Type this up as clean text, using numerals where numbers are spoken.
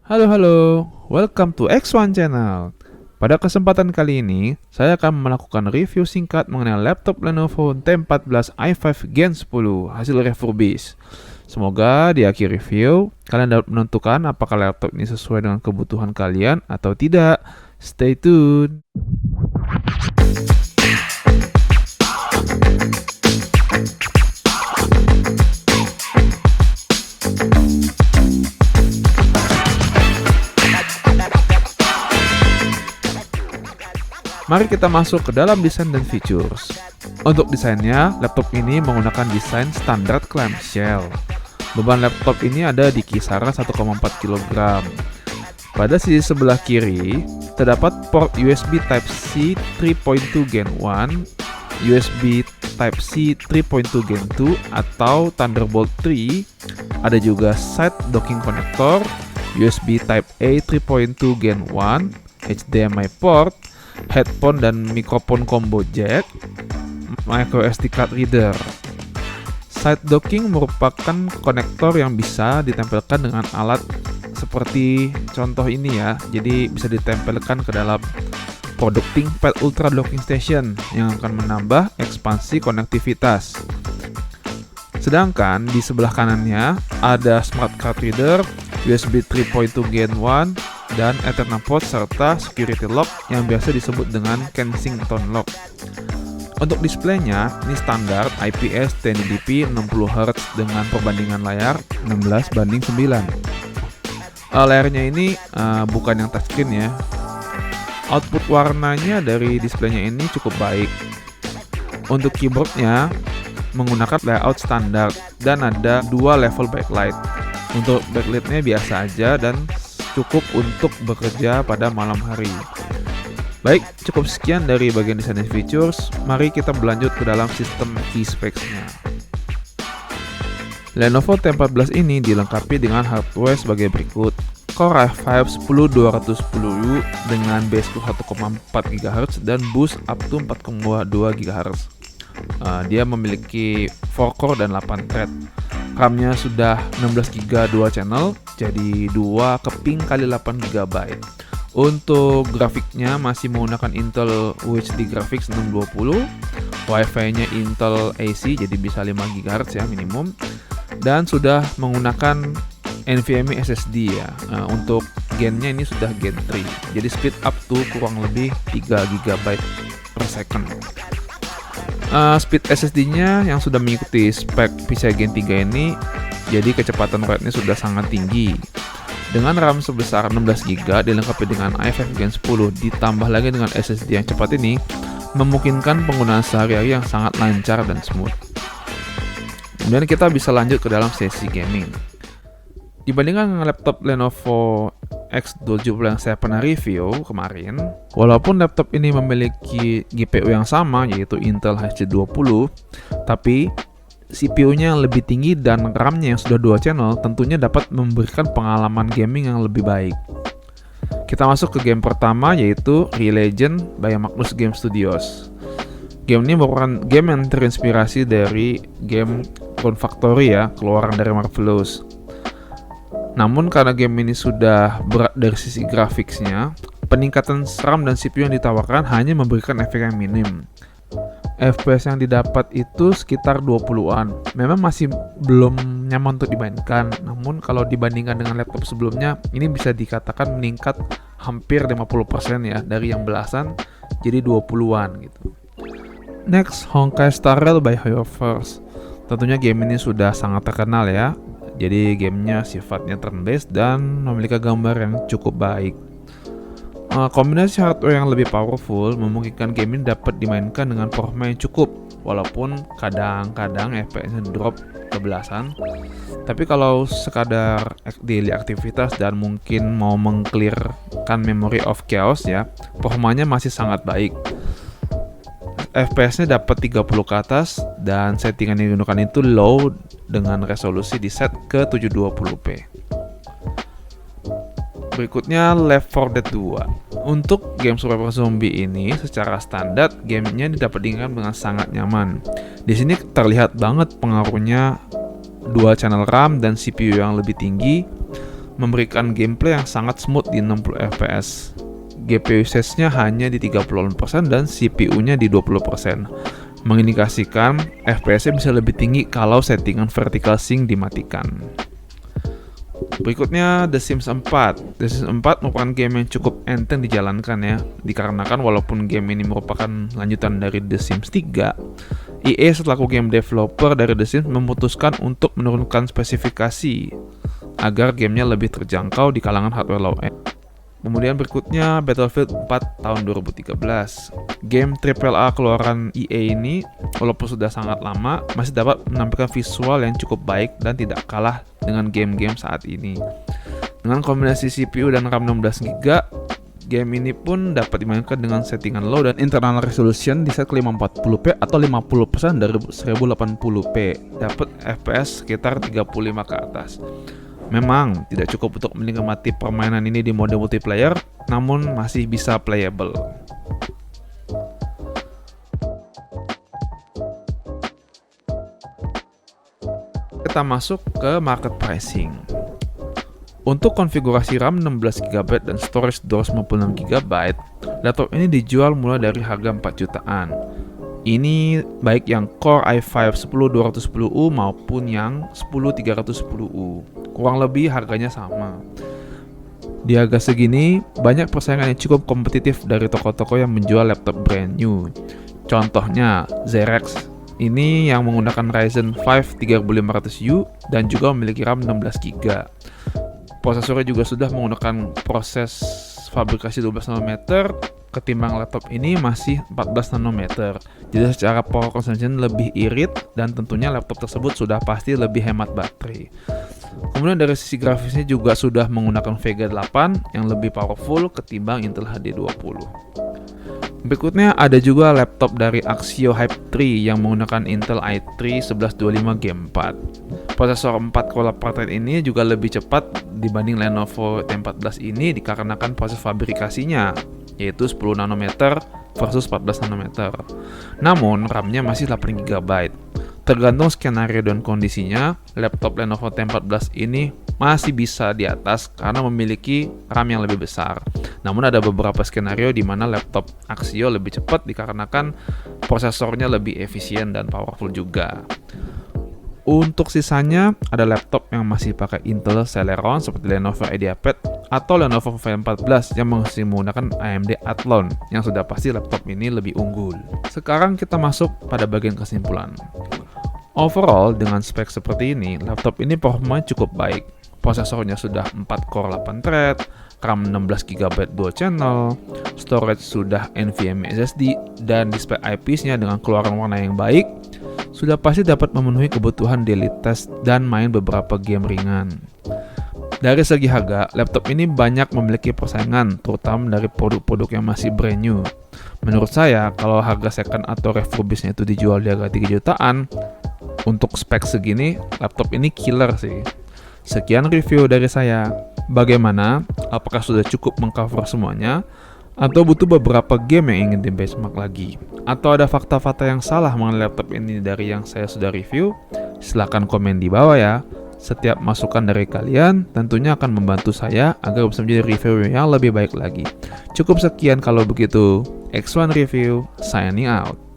Halo halo, welcome to X1 Channel. Pada kesempatan kali ini, saya akan melakukan review singkat mengenai laptop Lenovo T14 i5 Gen 10 hasil refurbish. Semoga di akhir review, kalian dapat menentukan apakah laptop ini sesuai dengan kebutuhan kalian atau tidak. Stay tuned. Mari kita masuk ke dalam desain dan features. Untuk desainnya, laptop ini menggunakan desain standar clamshell. Beban laptop ini ada di kisaran 1,4 kg. Pada sisi sebelah kiri, terdapat port USB Type-C 3.2 Gen 1, USB Type-C 3.2 Gen 2 atau Thunderbolt 3. Ada juga side docking connector, USB Type-A 3.2 Gen 1, HDMI port, headphone dan mikrofon combo jack, micro SD card reader. Side docking merupakan konektor yang bisa ditempelkan dengan alat seperti contoh ini ya. Jadi bisa ditempelkan ke dalam produk ThinkPad Ultra Docking Station yang akan menambah ekspansi konektivitas. Sedangkan di sebelah kanannya ada smart card reader, USB 3.2 Gen 1, dan Ethernet port serta security lock yang biasa disebut dengan Kensington lock. Untuk displaynya, ini standar IPS 1080p 60Hz dengan perbandingan layar 16:9. Layarnya ini bukan yang touchscreen ya. Output warnanya dari displaynya ini cukup baik. Untuk keyboardnya menggunakan layout standar dan ada dua level backlight. Untuk backlightnya biasa aja dan cukup untuk bekerja pada malam hari. Baik, cukup sekian dari bagian desain dan features. Mari kita berlanjut ke dalam sistem key specs-nya. Lenovo T14 ini dilengkapi dengan hardware sebagai berikut. Core i5 10210U dengan base clock 1,4 GHz dan boost up to 4,2 GHz. Dia memiliki 4 core dan 8 thread. RAM-nya sudah 16GB 2 channel, jadi 2 keping kali 8GB. Untuk grafiknya masih menggunakan Intel UHD Graphics 620, Wi-Fi-nya Intel AC, jadi bisa 5 GHz ya minimum, dan sudah menggunakan NVMe SSD ya. Untuk gen-nya ini sudah Gen 3, jadi speed up to kurang lebih 3GB per second. Speed SSD-nya yang sudah mengikuti spek PCIe Gen 3 ini, jadi kecepatan write-nya sudah sangat tinggi. Dengan RAM sebesar 16GB dilengkapi dengan i5 Gen 10 ditambah lagi dengan SSD yang cepat ini, memungkinkan penggunaan sehari-hari yang sangat lancar dan smooth. Kemudian kita bisa lanjut ke dalam sesi gaming. Dibandingkan dengan laptop Lenovo X270 yang saya pernah review kemarin, walaupun laptop ini memiliki GPU yang sama yaitu Intel H20, tapi CPU-nya yang lebih tinggi dan RAM-nya yang sudah 2 channel tentunya dapat memberikan pengalaman gaming yang lebih baik. Kita masuk ke game pertama yaitu Re-Legend by Magnus Game Studios. Game ini merupakan game yang terinspirasi dari game Clone Factory ya, keluaran dari Marvelous. Namun karena game ini sudah berat dari sisi grafiknya, peningkatan RAM dan CPU yang ditawarkan hanya memberikan efek yang minim. FPS yang didapat itu sekitar 20-an. Memang masih belum nyaman untuk dimainkan, namun kalau dibandingkan dengan laptop sebelumnya, ini bisa dikatakan meningkat hampir 50% ya, dari yang belasan jadi 20-an gitu. Next, Honkai Star Rail by Hoyoverse. Tentunya game ini sudah sangat terkenal ya. Jadi gamenya sifatnya turn-based dan memiliki gambar yang cukup baik. Kombinasi hardware yang lebih powerful memungkinkan game ini dapat dimainkan dengan performa yang cukup, walaupun kadang-kadang FPS-nya drop ke belasan. Tapi kalau sekadar daily aktivitas dan mungkin mau meng-clearkan memory of chaos ya, performanya masih sangat baik. FPS-nya dapat 30 ke atas dan settingan yang digunakan itu low dengan resolusi di set ke 720p. Berikutnya Left 4 Dead 2. Untuk game survival zombie ini secara standar gamenya dapat diinginkan dengan sangat nyaman. Di sini terlihat banget pengaruhnya 2 channel RAM dan CPU yang lebih tinggi, memberikan gameplay yang sangat smooth di 60 fps. GPU usage-nya hanya di 30% dan CPU-nya di 20%, mengindikasikan FPS-nya bisa lebih tinggi kalau settingan vertical sync dimatikan. Berikutnya The Sims 4. The Sims 4 merupakan game yang cukup enteng dijalankan ya, dikarenakan walaupun game ini merupakan lanjutan dari The Sims 3, EA selaku game developer dari The Sims memutuskan untuk menurunkan spesifikasi agar gamenya lebih terjangkau di kalangan hardware low-end. Kemudian berikutnya Battlefield 4 tahun 2013. Game AAA keluaran EA ini walaupun sudah sangat lama masih dapat menampilkan visual yang cukup baik dan tidak kalah dengan game-game saat ini. Dengan kombinasi CPU dan RAM 16GB, game ini pun dapat dimainkan dengan settingan low dan internal resolution di set ke 540p atau 50% dari 1080p. Dapat FPS sekitar 35 ke atas. Memang tidak cukup untuk menikmati permainan ini di mode multiplayer, namun masih bisa playable. Kita masuk ke market pricing. Untuk konfigurasi RAM 16GB dan storage 256GB, laptop ini dijual mulai dari harga 4 jutaan. Ini baik yang Core i5 10210U maupun yang 10310U. Kurang lebih harganya sama. Di harga segini, banyak persaingan yang cukup kompetitif dari toko-toko yang menjual laptop brand new. Contohnya, Xerox ini yang menggunakan Ryzen 5 3500U dan juga memiliki RAM 16GB. Prosesornya juga sudah menggunakan proses fabrikasi 12 nanometer, ketimbang laptop ini masih 14 nanometer. Jadi secara power consumption lebih irit dan tentunya laptop tersebut sudah pasti lebih hemat baterai. Kemudian dari sisi grafisnya juga sudah menggunakan Vega 8 yang lebih powerful ketimbang Intel HD20. Berikutnya ada juga laptop dari Axio Hype 3 yang menggunakan Intel i3 1125 Gen 4. Prosesor 4 core Thread ini juga lebih cepat dibanding Lenovo T14 ini dikarenakan proses fabrikasinya yaitu 10 nanometer versus 14 nanometer. Namun RAM-nya masih 8 GB. Tergantung skenario dan kondisinya, laptop Lenovo T14 ini masih bisa di atas karena memiliki RAM yang lebih besar. Namun ada beberapa skenario di mana laptop Axio lebih cepat dikarenakan prosesornya lebih efisien dan powerful juga. Untuk sisanya, ada laptop yang masih pakai Intel Celeron seperti Lenovo IdeaPad atau Lenovo V14 yang masih menggunakan AMD Athlon yang sudah pasti laptop ini lebih unggul. Sekarang kita masuk pada bagian kesimpulan. Overall, dengan spek seperti ini, laptop ini performanya cukup baik. Prosesornya sudah 4 core 8 thread, RAM 16GB dual channel, storage sudah NVMe SSD, dan display IPS-nya dengan keluaran warna yang baik, sudah pasti dapat memenuhi kebutuhan daily test dan main beberapa game ringan. Dari segi harga, laptop ini banyak memiliki persaingan, terutama dari produk-produk yang masih brand new. Menurut saya, kalau harga second atau refurbished itu dijual di harga 3 jutaan, untuk spek segini, laptop ini killer sih. Sekian review dari saya. Bagaimana? Apakah sudah cukup mengcover semuanya? Atau butuh beberapa game yang ingin di benchmark lagi? Atau ada fakta-fakta yang salah mengenai laptop ini dari yang saya sudah review? Silahkan komen di bawah ya. Setiap masukan dari kalian tentunya akan membantu saya agar bisa menjadi review yang lebih baik lagi. Cukup sekian kalau begitu. X1 Review, signing out.